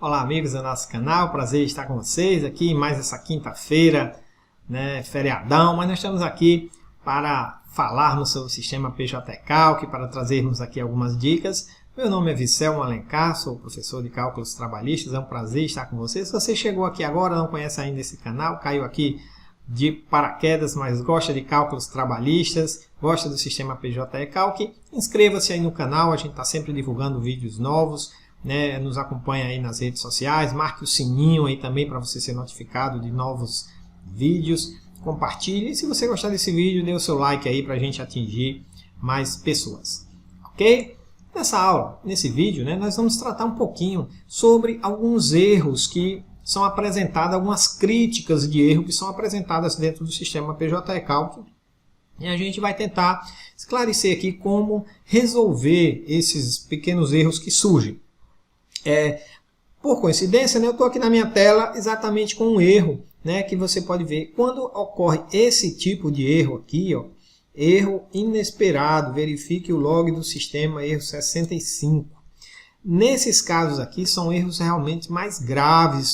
Olá amigos do nosso canal, prazer em estar com vocês aqui em mais essa quinta-feira, né, feriadão, mas nós estamos aqui para falarmos sobre o sistema PJ Calc, para trazermos aqui algumas dicas. Meu nome é Vicelmo Alencar, sou professor de cálculos trabalhistas, é um prazer estar com vocês. Se você chegou aqui agora, não conhece ainda esse canal, caiu aqui de paraquedas, mas gosta de cálculos trabalhistas, gosta do sistema PJ Calc, inscreva-se aí no canal, a gente está sempre divulgando vídeos novos, né? Nos acompanha aí nas redes sociais, marque o sininho aí também para você ser notificado de novos vídeos, compartilhe, e se você gostar desse vídeo, dê o seu like aí para a gente atingir mais pessoas, ok? Nessa aula, nesse vídeo, né, nós vamos tratar um pouquinho sobre alguns erros que são apresentados, algumas críticas de erro que são apresentadas dentro do sistema PJ Calc. E a gente vai tentar esclarecer aqui como resolver esses pequenos erros que surgem. Por coincidência, né, eu estou aqui na minha tela exatamente com um erro, né, que você pode ver. Quando ocorre esse tipo de erro aqui, ó, erro inesperado, verifique o log do sistema, erro 65. Nesses casos aqui, são erros realmente mais graves,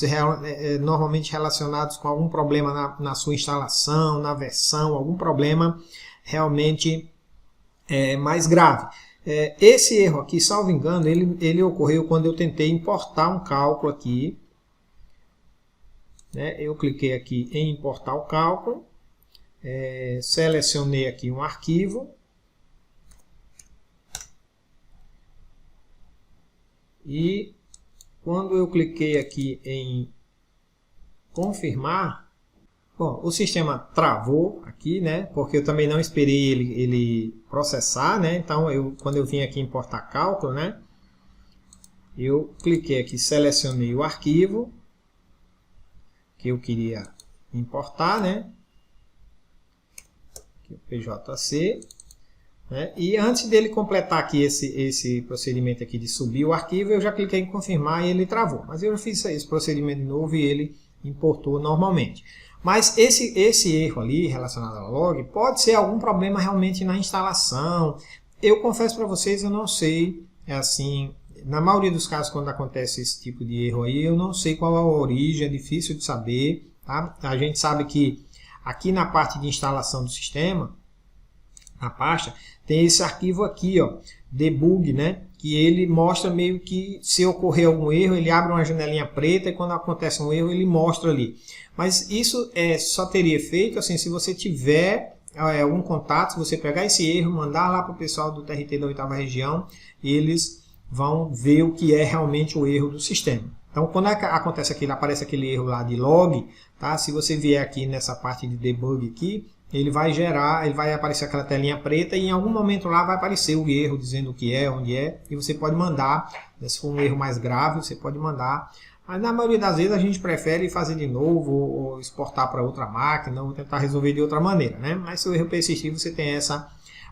normalmente relacionados com algum problema na sua instalação, na versão, algum problema realmente mais grave. Esse erro aqui, salvo engano, ele ocorreu quando eu tentei importar um cálculo aqui. Né? Eu cliquei aqui em importar o cálculo, selecionei aqui um arquivo. E quando eu cliquei aqui em confirmar, bom, o sistema travou aqui, né? Porque eu também não esperei ele processar, né? Então, quando eu vim aqui importar cálculo, né? Eu cliquei aqui, selecionei o arquivo que eu queria importar, né? Aqui, o PJC. Né? E antes dele completar aqui esse procedimento aqui de subir o arquivo, eu já cliquei em confirmar e ele travou. Mas eu já fiz esse procedimento de novo e ele importou normalmente. Mas esse erro ali relacionado ao log pode ser algum problema realmente na instalação. Eu confesso para vocês, eu não sei, assim, na maioria dos casos quando acontece esse tipo de erro aí, eu não sei qual é a origem, é difícil de saber. Tá? A gente sabe que aqui na parte de instalação do sistema, na pasta, tem esse arquivo aqui, ó, debug, né? Que ele mostra meio que se ocorrer algum erro, ele abre uma janelinha preta e quando acontece um erro ele mostra ali. Mas isso só teria efeito assim, se você tiver algum contato, se você pegar esse erro, mandar lá para o pessoal do TRT da 8ª região, eles vão ver o que é realmente o erro do sistema. Então, quando acontece aquilo, aparece aquele erro lá de log, tá? Se você vier aqui nessa parte de debug aqui, ele vai aparecer aquela telinha preta e em algum momento lá vai aparecer o erro dizendo o que é, onde é, e você pode mandar, se for um erro mais grave, você pode mandar. Mas na maioria das vezes a gente prefere fazer de novo ou exportar para outra máquina ou tentar resolver de outra maneira, né? Mas se o erro persistir, você tem essa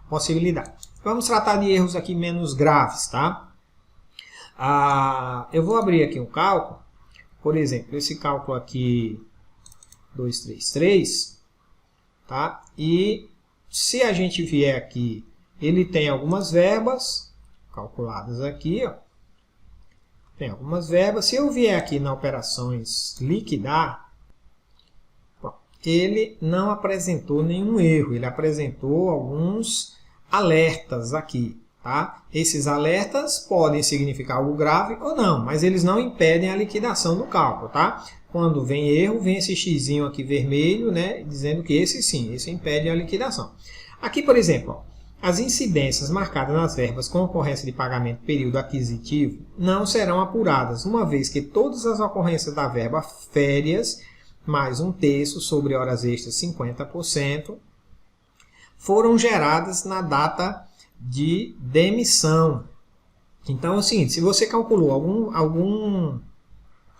possibilidade. Vamos tratar de erros aqui menos graves, tá? Eu vou abrir aqui um cálculo, por exemplo, esse cálculo aqui 233, tá? E se a gente vier aqui, ele tem algumas verbas calculadas aqui, ó. Tem algumas verbas. Se eu vier aqui na operações liquidar, bom, ele não apresentou nenhum erro, ele apresentou alguns alertas aqui, tá? Esses alertas podem significar algo grave ou não, mas eles não impedem a liquidação do cálculo, tá? Quando vem erro, vem esse xizinho aqui vermelho, né, dizendo que esse sim, esse impede a liquidação. Aqui, por exemplo, ó, as incidências marcadas nas verbas com ocorrência de pagamento período aquisitivo não serão apuradas, uma vez que todas as ocorrências da verba férias, mais 1/3 sobre horas extras 50%, foram geradas na data de demissão. Então é o seguinte, se você calculou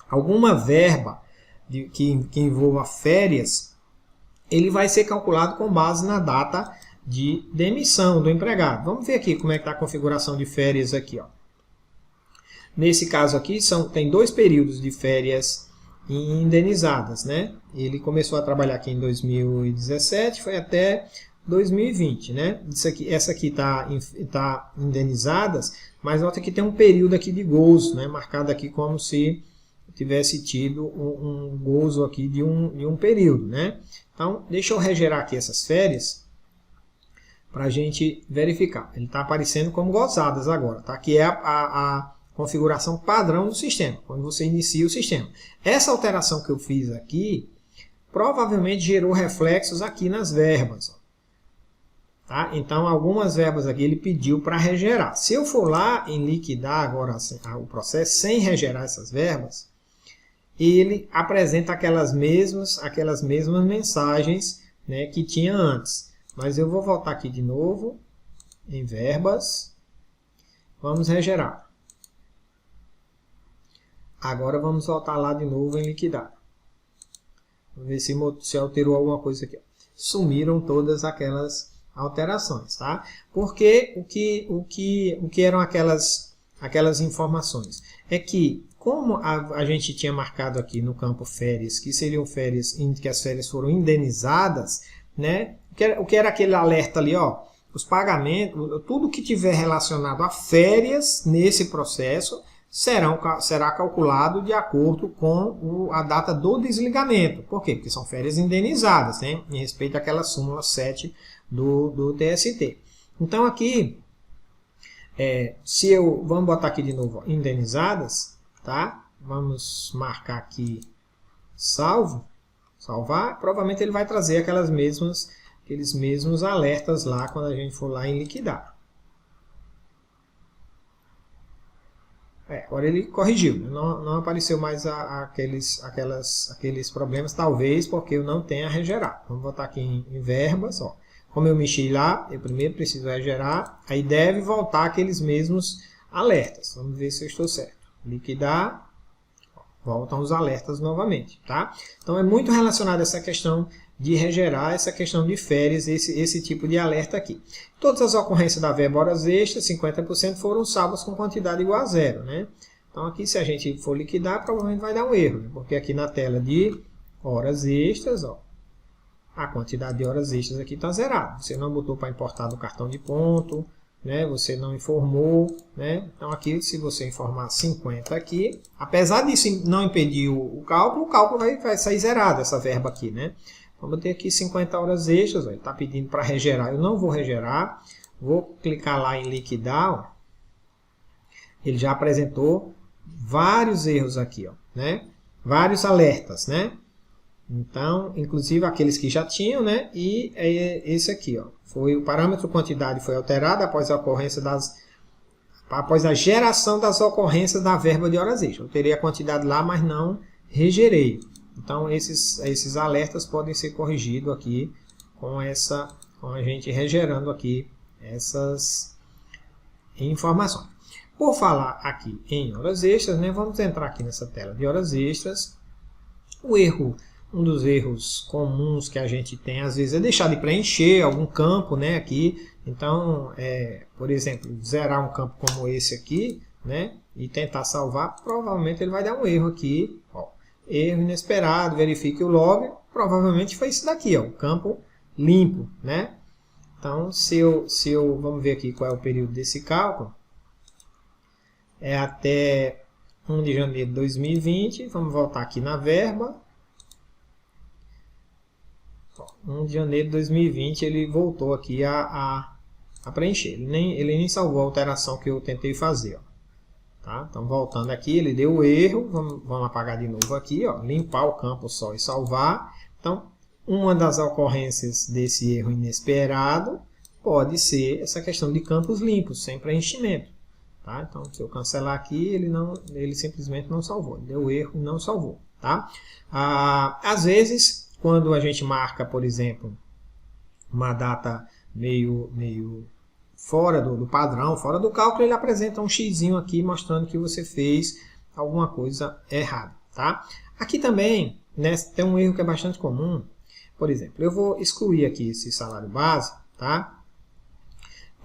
alguma verba que envolva férias, ele vai ser calculado com base na data de demissão do empregado. Vamos ver aqui como é que está a configuração de férias aqui, ó. Nesse caso aqui, tem 2 períodos de férias indenizadas, né? Ele começou a trabalhar aqui em 2017, foi até 2020, né? Essa aqui está indenizadas, mas nota que tem um período aqui de gozo, né? Marcado aqui como se tivesse tido um gozo aqui de um período, né? Então, deixa eu regerar aqui essas férias para a gente verificar. Ele está aparecendo como gozadas agora, tá? Que é a configuração padrão do sistema, quando você inicia o sistema. Essa alteração que eu fiz aqui, provavelmente gerou reflexos aqui nas verbas. Tá? Então, algumas verbas aqui ele pediu para regerar. Se eu for lá em liquidar agora o processo sem regerar essas verbas, ele apresenta aquelas mesmas mensagens, né, que tinha antes. Mas eu vou voltar aqui de novo em verbas. Vamos regerar. Agora vamos voltar lá de novo em liquidar. Vamos ver se alterou alguma coisa aqui. Sumiram todas aquelas alterações, tá? Porque o que eram aquelas informações? É que, como a gente tinha marcado aqui no campo férias, que seriam férias em que as férias foram indenizadas, né? O que era aquele alerta ali, ó? Os pagamentos, tudo que tiver relacionado a férias nesse processo será calculado de acordo com a data do desligamento. Por quê? Porque são férias indenizadas, né? Em respeito àquela súmula 7 do TST. Então aqui, vamos botar aqui de novo, ó, indenizadas, tá? Vamos marcar aqui salvar, provavelmente ele vai trazer aqueles mesmos alertas lá quando a gente for lá em liquidar. Agora ele corrigiu, não apareceu mais aqueles problemas, talvez porque eu não tenha regerado. Vamos botar aqui em verbas, ó. Como eu mexi lá, eu primeiro preciso regerar, aí deve voltar aqueles mesmos alertas. Vamos ver se eu estou certo. Liquidar, voltam os alertas novamente, tá? Então é muito relacionado a essa questão de regerar, essa questão de férias, esse tipo de alerta aqui. Todas as ocorrências da verba horas extras, 50% foram salvas com quantidade igual a zero, né? Então aqui, se a gente for liquidar, provavelmente vai dar um erro, né? Porque aqui na tela de horas extras, ó, a quantidade de horas extras aqui está zerada. Você não botou para importar no cartão de ponto, né? Você não informou, né? Então aqui, se você informar 50 aqui, apesar disso não impedir o cálculo vai sair zerado essa verba aqui, né? Vamos ter aqui 50 horas extras, ó, ele está pedindo para regerar, eu não vou regerar, vou clicar lá em liquidar, ó. Ele já apresentou vários erros aqui, ó, né? Vários alertas, né? Então, inclusive aqueles que já tinham, né? E esse aqui, ó, foi o parâmetro quantidade foi alterado após a geração das ocorrências da verba de horas extras. Eu teria a quantidade lá, mas não regerei. Então, esses alertas podem ser corrigidos aqui com a gente regerando aqui essas informações. Por falar aqui em horas extras, né, vamos entrar aqui nessa tela de horas extras. Um dos erros comuns que a gente tem, às vezes, é deixar de preencher algum campo, né, aqui. Então, por exemplo, zerar um campo como esse aqui, né, e tentar salvar, provavelmente ele vai dar um erro aqui, ó. Erro inesperado, verifique o log, provavelmente foi isso daqui, ó, o campo limpo, né? Então, vamos ver aqui qual é o período desse cálculo. É até 1 de janeiro de 2020, vamos voltar aqui na verba. 1 de janeiro de 2020 ele voltou aqui a preencher, ele nem salvou a alteração que eu tentei fazer, ó. Tá? Então, voltando aqui, ele deu o erro, vamos apagar de novo aqui, ó, limpar o campo só e salvar. Então, uma das ocorrências desse erro inesperado pode ser essa questão de campos limpos, sem preenchimento. Tá? Então, se eu cancelar aqui, ele simplesmente não salvou, ele deu erro e não salvou. Tá? Às vezes, quando a gente marca, por exemplo, uma data meio fora do padrão, fora do cálculo, ele apresenta um xizinho aqui mostrando que você fez alguma coisa errada, tá? Aqui também, né, tem um erro que é bastante comum. Por exemplo, eu vou excluir aqui esse salário base, tá?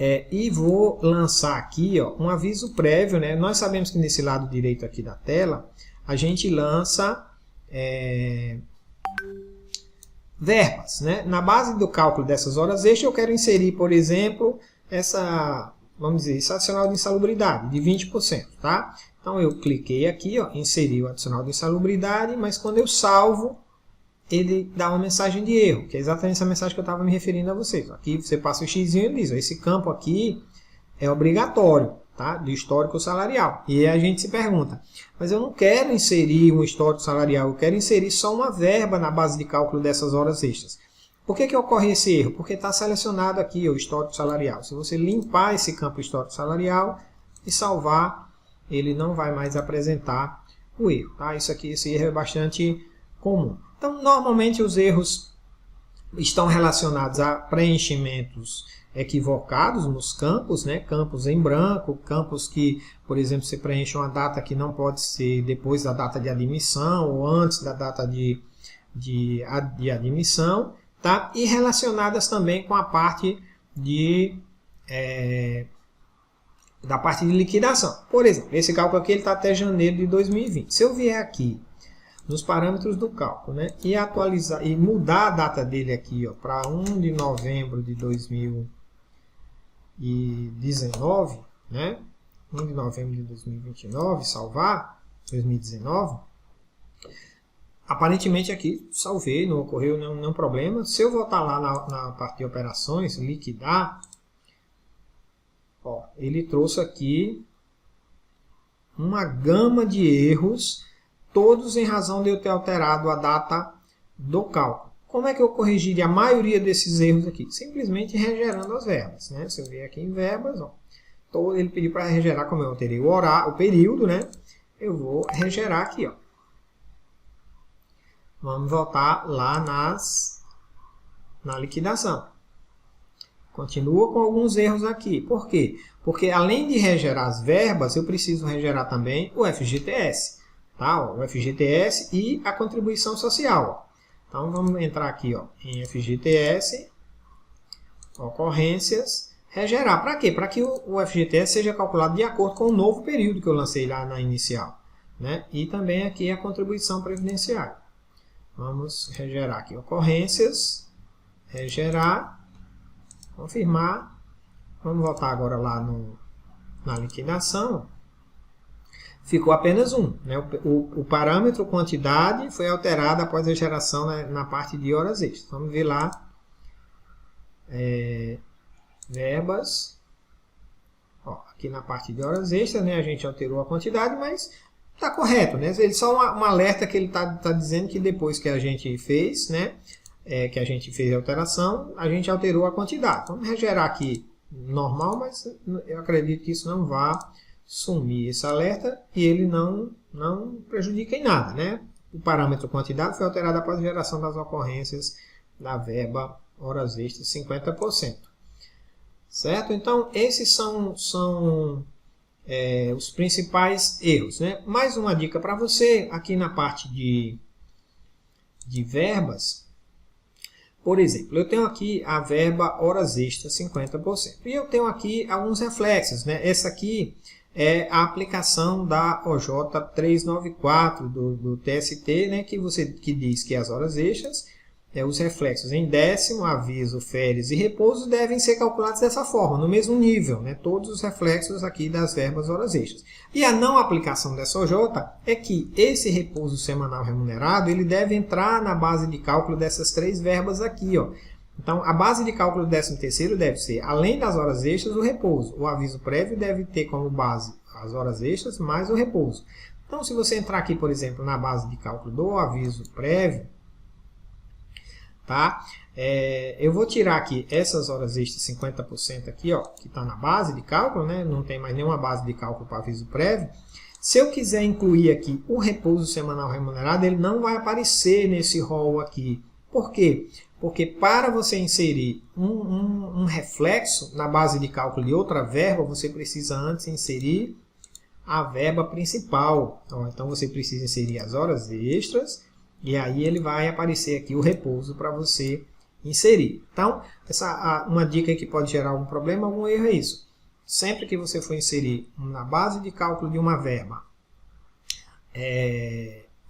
E vou lançar aqui, ó, um aviso prévio, né? Nós sabemos que nesse lado direito aqui da tela, a gente lança verbas, né? Na base do cálculo dessas horas extras, eu quero inserir, por exemplo, essa vamos dizer, esse adicional de insalubridade, de 20%, tá? Então eu cliquei aqui, ó, inseri o adicional de insalubridade, mas quando eu salvo, ele dá uma mensagem de erro, que é exatamente essa mensagem que eu estava me referindo a vocês. Aqui você passa o x e ele diz, ó, esse campo aqui é obrigatório, tá? Do histórico salarial. E aí a gente se pergunta, mas eu não quero inserir um histórico salarial, eu quero inserir só uma verba na base de cálculo dessas horas extras. Por que ocorre esse erro? Porque está selecionado aqui o histórico salarial. Se você limpar esse campo histórico salarial e salvar, ele não vai mais apresentar o erro. Tá? Esse erro é bastante comum. Então, normalmente os erros estão relacionados a preenchimentos equivocados nos campos, né? Campos em branco, campos que, por exemplo, você preenche uma data que não pode ser depois da data de admissão ou antes da data de admissão. Tá? E relacionadas também com a parte da parte de liquidação. Por exemplo, esse cálculo aqui está até janeiro de 2020. Se eu vier aqui nos parâmetros do cálculo, né, e atualizar e mudar a data dele aqui para 1 de novembro de 2019, né, 1 de novembro de 2029, salvar 2019. Aparentemente aqui salvei, não ocorreu nenhum problema. Se eu voltar lá na parte de operações, liquidar, ó, ele trouxe aqui uma gama de erros, todos em razão de eu ter alterado a data do cálculo. Como é que eu corrigiria a maioria desses erros aqui? Simplesmente regerando as verbas. Né? Se eu vier aqui em verbas, ó, ele pediu para regerar, como eu alterei o período, né? Eu vou regerar aqui, ó. Vamos voltar lá na liquidação. Continua com alguns erros aqui. Por quê? Porque além de regerar as verbas, eu preciso regerar também o FGTS. Tá? O FGTS e a contribuição social. Então vamos entrar aqui, ó, em FGTS, ocorrências, regerar. Para quê? Para que o FGTS seja calculado de acordo com o novo período que eu lancei lá na inicial. Né? E também aqui a contribuição previdenciária. Vamos regerar aqui ocorrências, regerar, confirmar. Vamos voltar agora lá na liquidação. Ficou apenas um. Né? O parâmetro quantidade foi alterado após a geração na parte de horas extras. Vamos ver lá. Verbas. Ó, aqui na parte de horas extras, né, a gente alterou a quantidade, mas está correto, né? Ele só um alerta que ele está dizendo que depois que a gente fez, né, que a gente fez a alteração, a gente alterou a quantidade. Vamos regerar aqui normal, mas eu acredito que isso não vá sumir esse alerta e ele não prejudica em nada, né? O parâmetro quantidade foi alterado após a geração das ocorrências da verba horas extras 50%. Certo? Então, esses são os principais erros, né? Mais uma dica para você, aqui na parte de verbas, por exemplo, eu tenho aqui a verba horas extras 50%. E eu tenho aqui alguns reflexos, né? Essa aqui é a aplicação da OJ 394 do TST, né? que diz que as horas extras, os reflexos em décimo, aviso, férias e repouso devem ser calculados dessa forma, no mesmo nível, né? Todos os reflexos aqui das verbas horas extras. E a não aplicação dessa OJ é que esse repouso semanal remunerado ele deve entrar na base de cálculo dessas três verbas aqui, ó. Então, a base de cálculo do 13º deve ser, além das horas extras, o repouso. O aviso prévio deve ter como base as horas extras mais o repouso. Então, se você entrar aqui, por exemplo, na base de cálculo do aviso prévio, tá? Eu vou tirar aqui essas horas extras 50% aqui, ó, que está na base de cálculo, né? Não tem mais nenhuma base de cálculo para aviso prévio. Se eu quiser incluir aqui o repouso semanal remunerado, ele não vai aparecer nesse rol aqui. Por quê? Porque para você inserir um reflexo na base de cálculo de outra verba, você precisa antes inserir a verba principal. Então você precisa inserir as horas extras e aí ele vai aparecer aqui o repouso para você inserir. Então, uma dica que pode gerar algum problema, algum erro é isso. Sempre que você for inserir na base de cálculo de uma verba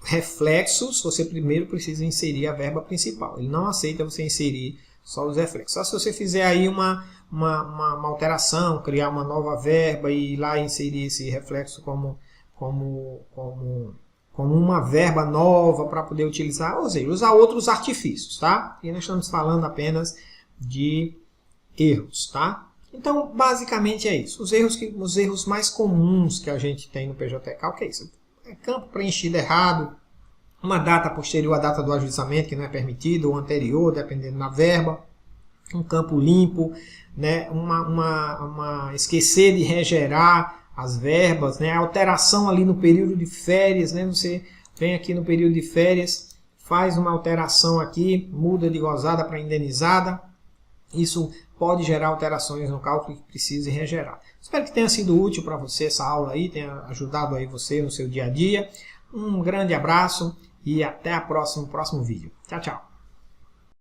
reflexos, você primeiro precisa inserir a verba principal. Ele não aceita você inserir Só os reflexos. Só se você fizer aí uma alteração, criar uma nova verba e ir lá inserir esse reflexo como uma verba nova para poder utilizar, ou seja, usar outros artifícios, tá? E nós estamos falando apenas de erros, tá? Então, basicamente é isso. Os erros mais comuns que a gente tem no PJTK, o que é isso? É campo preenchido errado, uma data posterior à data do ajuizamento que não é permitido, ou anterior, dependendo da verba, um campo limpo, né? Esquecer de regerar as verbas, né? Alteração ali no período de férias, né? Você vem aqui no período de férias, faz uma alteração aqui, muda de gozada para indenizada, isso pode gerar alterações no cálculo que precise regerar. Espero que tenha sido útil para você essa aula aí, tenha ajudado aí você no seu dia a dia. Um grande abraço e até o próximo vídeo. Tchau, tchau.